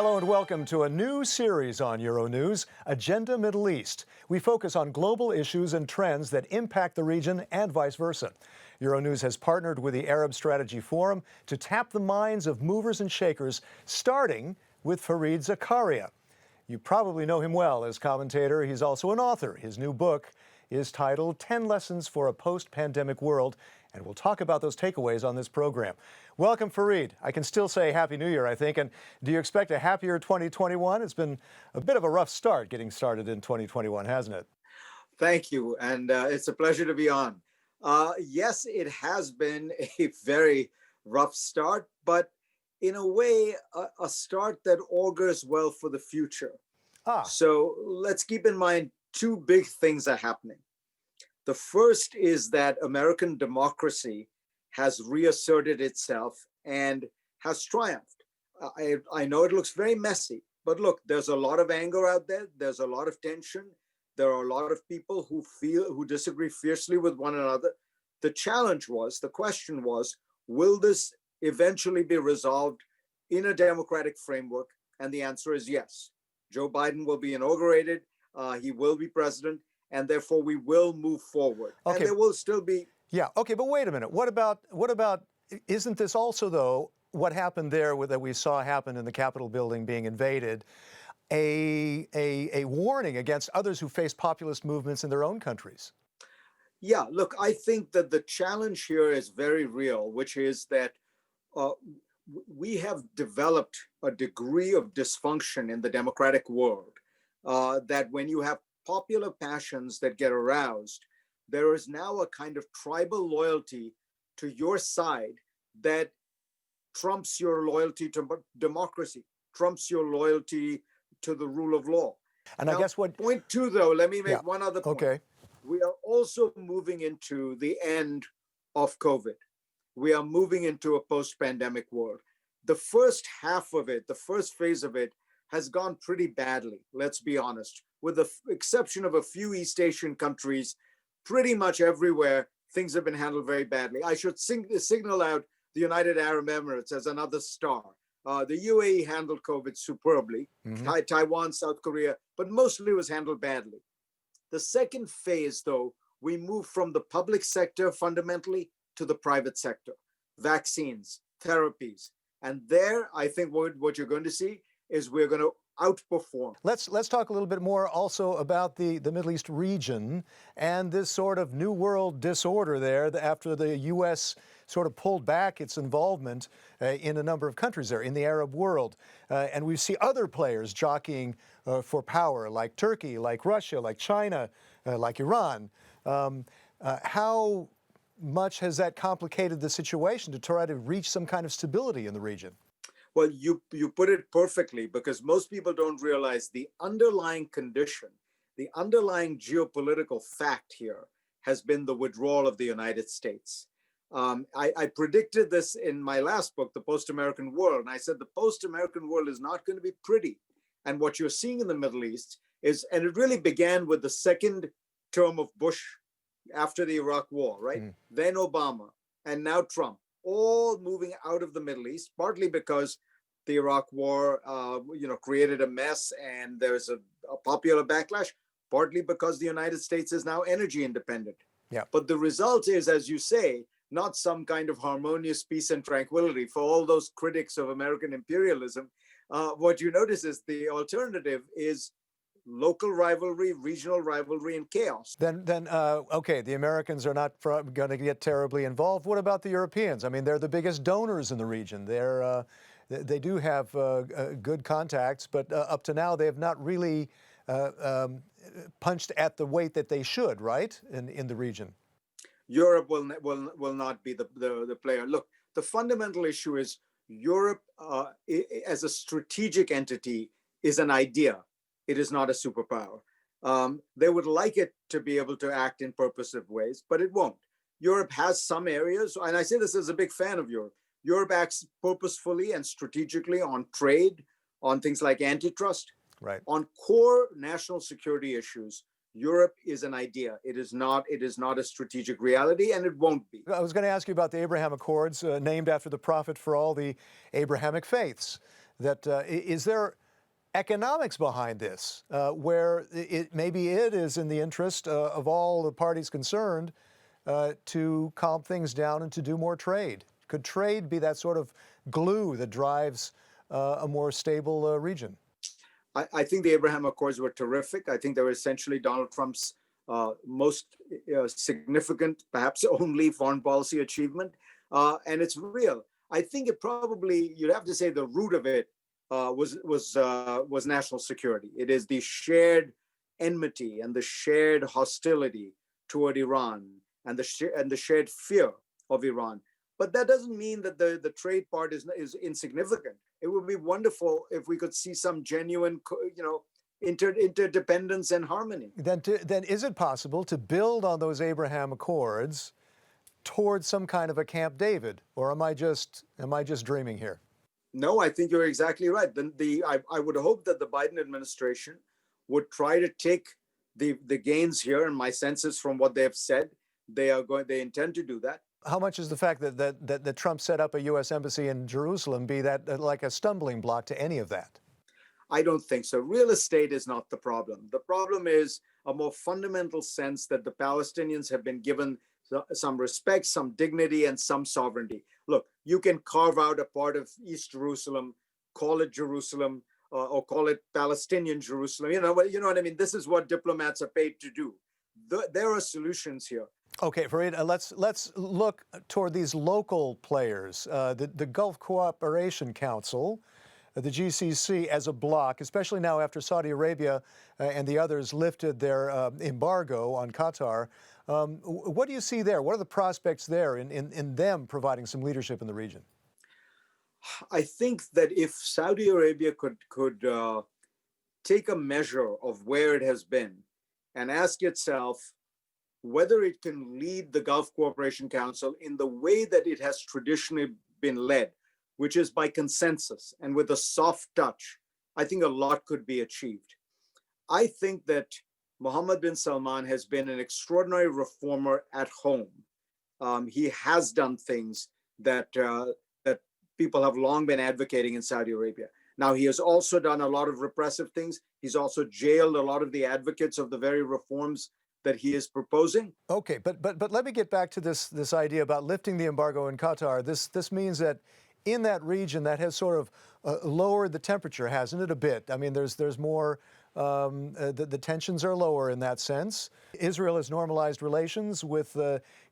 Hello and welcome to a new series on Euronews, Agenda Middle East. We focus on global issues and trends that impact the region and vice versa. Euronews has partnered with the Arab Strategy Forum to tap the minds of movers and shakers, starting with Fareed Zakaria. You probably know him well as commentator. He's also an author. His new book is titled 10 Lessons for a Post-Pandemic World, and we'll talk about those takeaways on this program. Welcome, Fareed. I can still say Happy New Year, I think. And do you expect a happier 2021? It's been a bit of a rough start getting started in 2021, hasn't it? Thank you, and it's a pleasure to be on. Yes, it has been a very rough start, but in a way, a start that augurs well for the future. So let's keep in mind two big things are happening. The first is that American democracy has reasserted itself and has triumphed. I know it looks very messy, but look, there's a lot of anger out there. There's a lot of tension. There are a lot of people who disagree fiercely with one another. The question was, will this eventually be resolved in a democratic framework? And the answer is yes. Joe Biden will be inaugurated. He will be president. And therefore, we will move forward. Okay. And there will still be... Yeah, okay, but wait a minute. What about, isn't this also, though, what happened there that we saw happen in the Capitol building being invaded, a warning against others who face populist movements in their own countries? Yeah, look, I think that the challenge here is very real, which is that we have developed a degree of dysfunction in the democratic world that when you have popular passions that get aroused, there is now a kind of tribal loyalty to your side that trumps your loyalty to democracy, trumps your loyalty to the rule of law. And now, I guess point two, though, let me make one other point. Okay. We are also moving into the end of COVID. We are moving into a post-pandemic world. The first half of it, the first phase of it, has gone pretty badly, let's be honest. With the exception of a few East Asian countries, pretty much everywhere, things have been handled very badly. I should signal out the United Arab Emirates as another star. The UAE handled COVID superbly, Taiwan, South Korea, but mostly was handled badly. The second phase, though, we move from the public sector fundamentally to the private sector, vaccines, therapies. And there, I think what you're going to see is we're going to outperform. Let's talk a little bit more also about the Middle East region and this sort of new world disorder there after the U.S. sort of pulled back its involvement in a number of countries there in the Arab world. And we see other players jockeying for power, like Turkey, like Russia, like China, like Iran. How much has that complicated the situation to try to reach some kind of stability in the region? Well, you put it perfectly, because most people don't realize the underlying condition, the underlying geopolitical fact here has been the withdrawal of the United States. I predicted this in my last book, The Post-American World, and I said the post-American world is not going to be pretty. And what you're seeing in the Middle East is, and it really began with the second term of Bush after the Iraq War, right? Then Obama, and now Trump. All moving out of the Middle East, partly because the Iraq War, created a mess and there's a popular backlash, partly because the United States is now energy independent. Yeah. But the result is, as you say, not some kind of harmonious peace and tranquility. For all those critics of American imperialism, what you notice is the alternative is local rivalry, regional rivalry, and chaos. Okay, the Americans are not going to get terribly involved. What about the Europeans? I mean, they're the biggest donors in the region. They do have good contacts, but up to now they have not really punched at the weight that they should, right, in the region. Europe will not be the player. Look, the fundamental issue is Europe as a strategic entity is an idea. It is not a superpower. They would like it to be able to act in purposive ways, but it won't. Europe has some areas, and I say this as a big fan of Europe. Europe acts purposefully and strategically on trade, on things like antitrust. Right. On core national security issues, Europe is an idea. It is not a strategic reality, and it won't be. I was going to ask you about the Abraham Accords, named after the prophet for all the Abrahamic faiths. Is there economics behind this, where maybe it is in the interest of all the parties concerned to calm things down and to do more trade? Could trade be that sort of glue that drives a more stable region? I think the Abraham Accords were terrific. I think they were essentially Donald Trump's most significant, perhaps only foreign policy achievement. And it's real. I think it probably, you'd have to say the root of it was national security. It is the shared enmity and the shared hostility toward Iran and the shared fear of Iran. But that doesn't mean that the trade part is insignificant. It would be wonderful if we could see some genuine, interdependence and harmony. Then is it possible to build on those Abraham Accords towards some kind of a Camp David, or am I just dreaming here? No, I think you're exactly right. I would hope that the Biden administration would try to take the gains here, and my sense is from what they have said, they intend to do that. How much is the fact that Trump set up a U.S. embassy in Jerusalem be that like a stumbling block to any of that? I don't think so. Real estate is not the problem. The problem is a more fundamental sense that the Palestinians have been given some respect, some dignity, and some sovereignty. Look, you can carve out a part of East Jerusalem, call it Jerusalem, or call it Palestinian Jerusalem. You know what I mean? This is what diplomats are paid to do. There are solutions here. Okay, Fareed, let's look toward these local players. The Gulf Cooperation Council, the GCC as a bloc, especially now after Saudi Arabia and the others lifted their embargo on Qatar. What do you see there? What are the prospects there in them providing some leadership in the region? I think that if Saudi Arabia could take a measure of where it has been and ask itself whether it can lead the Gulf Cooperation Council in the way that it has traditionally been led, which is by consensus and with a soft touch, I think a lot could be achieved. I think that Mohammed bin Salman has been an extraordinary reformer at home. He has done things that people have long been advocating in Saudi Arabia. Now, he has also done a lot of repressive things. He's also jailed a lot of the advocates of the very reforms that he is proposing. Okay, but let me get back to this idea about lifting the embargo in Qatar. This means that in that region that has sort of lowered the temperature, hasn't it, a bit? I mean, there's more, the tensions are lower in that sense. Israel has normalized relations with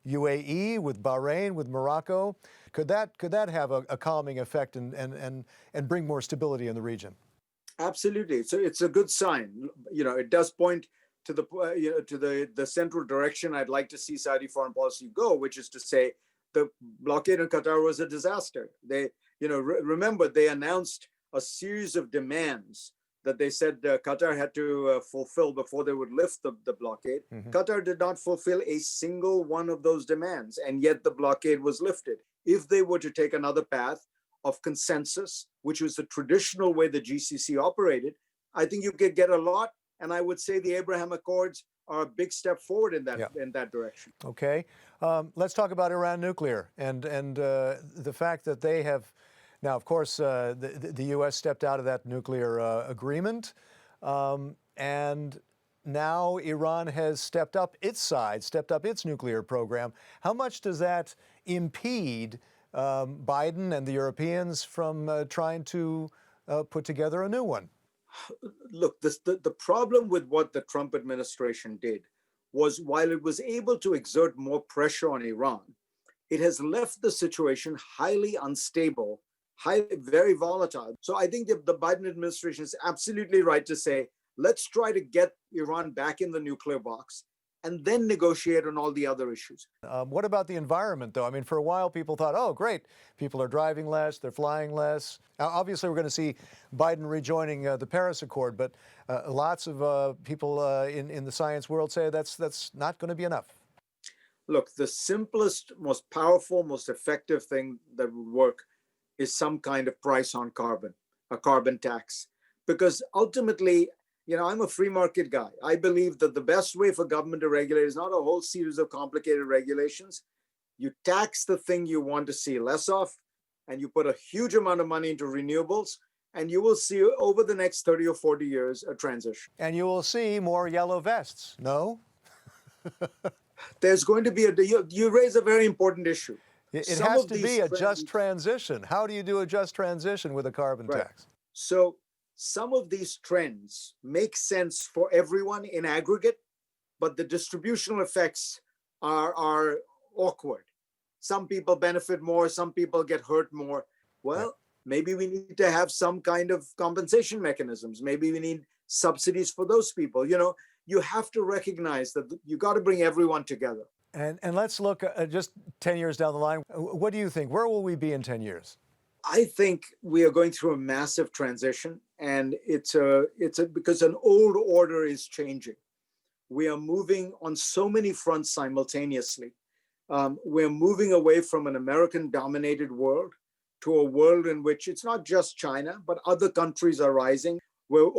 UAE, with Bahrain, with Morocco. Could that have a calming effect and bring more stability in the region? Absolutely. So it's a good sign. It does point to the central direction I'd like to see Saudi foreign policy go, which is to say the blockade in Qatar was a disaster. They, remember they announced a series of demands that they said Qatar had to fulfill before they would lift the blockade. Mm-hmm. Qatar did not fulfill a single one of those demands, and yet the blockade was lifted. If they were to take another path of consensus, which was the traditional way the GCC operated, I think you could get a lot. And I would say the Abraham Accords are a big step forward in that direction. Okay, let's talk about Iran nuclear and the fact that they have now, of course, the U.S. stepped out of that nuclear agreement, and now Iran has stepped up its nuclear program. How much does that impede Biden and the Europeans from trying to put together a new one? Look, the problem with what the Trump administration did was while it was able to exert more pressure on Iran, it has left the situation highly unstable, very volatile. So I think the Biden administration is absolutely right to say, let's try to get Iran back in the nuclear box and then negotiate on all the other issues. What about the environment, though? I mean, for a while, people thought, oh, great, people are driving less, they're flying less. Now, obviously, we're going to see Biden rejoining the Paris Accord, but lots of people in the science world say that's not going to be enough. Look, the simplest, most powerful, most effective thing that would work is some kind of price on carbon, a carbon tax. Because ultimately, I'm a free market guy. I believe that the best way for government to regulate is not a whole series of complicated regulations. You tax the thing you want to see less of, and you put a huge amount of money into renewables, And you will see over the next 30 or 40 years a transition. And you will see more yellow vests, no? There's going to be you raise a very important issue. It Some has of to these be a trends- just transition. How do you do a just transition with a carbon Right. tax? So some of these trends make sense for everyone in aggregate, but the distributional effects are awkward. Some people benefit more, some people get hurt more. Well, maybe we need to have some kind of compensation mechanisms. Maybe we need subsidies for those people. You know, you have to recognize that you got to bring everyone together. And let's look just 10 years down the line. What do you think? Where will we be in 10 years? I think we are going through a massive transition, and it's because an old order is changing. We are moving on so many fronts simultaneously. We're moving away from an American-dominated world to a world in which it's not just China, but other countries are rising. We're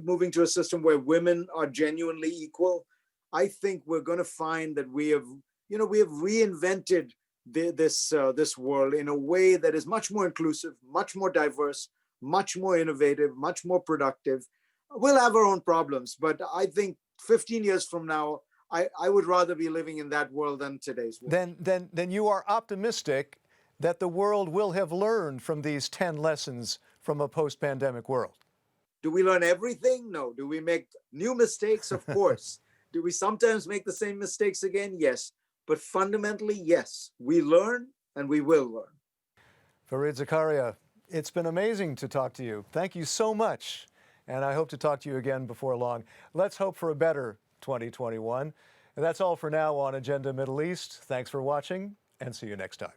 moving to a system where women are genuinely equal. I think we're going to find that we have reinvented this world in a way that is much more inclusive, much more diverse, much more innovative, much more productive. We'll have our own problems, but I think 15 years from now, I would rather be living in that world than today's world. Then you are optimistic that the world will have learned from these 10 lessons from a post-pandemic world. Do we learn everything? No. Do we make new mistakes? Of course. Do we sometimes make the same mistakes again? Yes. But fundamentally, yes. We learn and we will learn. Fareed Zakaria, it's been amazing to talk to you. Thank you so much. And I hope to talk to you again before long. Let's hope for a better 2021. And that's all for now on Agenda Middle East. Thanks for watching, and see you next time.